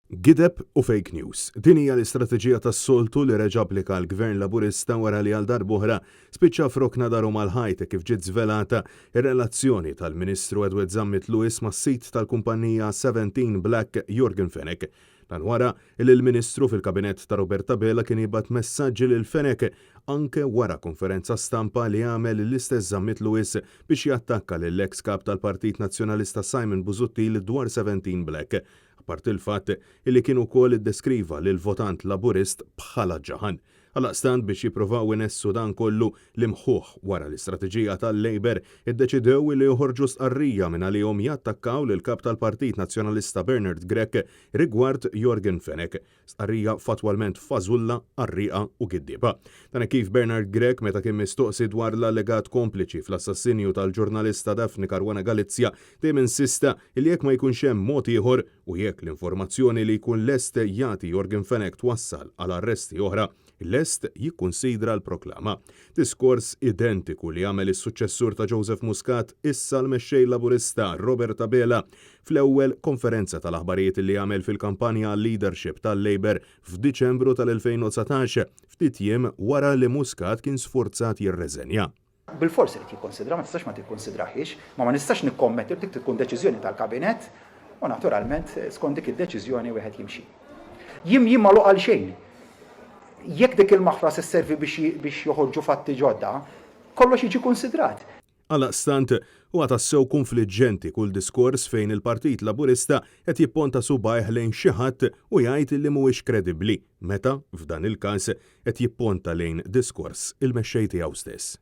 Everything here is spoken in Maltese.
Gideb u fake news. Din hija l-istrateġija tas-soltu li reġa' applika l-Gvern Laburista wara li għal darb'oħra spiċċa frokna daru mal-ħajt kif ġiet żvelata ir-relazzjoni tal-Ministru Edward Zammit Lewis mas-sit tal-kumpanija 17 Black Jorgen Fenech. Dan wara li l-Ministru fil-Kabinett ta' Roberta Bela kien jibgħat messaġġi lil Fenech anke wara konferenza stampa li għamel l-istess Zammit Lewis biex jattakka lill-ex kap tal-Partit Nazzjonalista Simon Busuttil dwar 17 Black. Apart il-fatt li kienu wkoll iddeskriva lil votant Laburist bħala ġaħan. Għalaqstant biex jippruvaw inessu dan kollu l-imħuħ wara l-istrateġija tal-Labor iddeċidew li joħorġu stqarrija minn għalihom jattakkaw lil kap tal-Partit Nazzjonalista Bernard Grech rigward Jorgen Fenech. Stqarrija fatwalment fażulla, qarrieqa u giddieba. Dan kif Bernard Grech meta kien mistoqsi dwar l-allegat kompliċi fl-assassinju tal-ġurnalista Daphne Caruana Galizia dejjem insista li jekk ma jkunx hemm mod ieħor u jekk l-informazzjoni li jkun lest jagħti Jorgen Fenech twassal għal arresti oħra, lest jikkunsidra l-proklama. Diskors identiku li għamel is-suċċessur ta' Joseph Muscat issa l-mexxej Laburista Roberta Bela fl-ewwel konferenza tal-aħbarijiet li għamel fil-kampanja leadership tal-Labor f'Diċembru tal-2019, ftit jiem wara li Muscat kien sforzat jirreżenja. Bil-forsi li tikkonsidra, ma tistax ma tikkonsidraħiex, ma nistax nikkommetti dik tkun deċiżjoni tal-Kabinett u naturalment skont dik id-deċiżjoni wieħed jimxi. Jim ma għal xejn. Jekk dik il-maħra s-servi biex joħorġu fatti ġodda, kollox jiġi konsidrat. Għalaqstant huwa tassew konfliġġenti kull diskors fejn il-Partit Laburista qed jipponta subajh lejn xi ħadd u jgħid li mhuwiex kredibbli, meta f'dan il-każ qed jipponta lejn diskors il-mexxej tiegħu stess.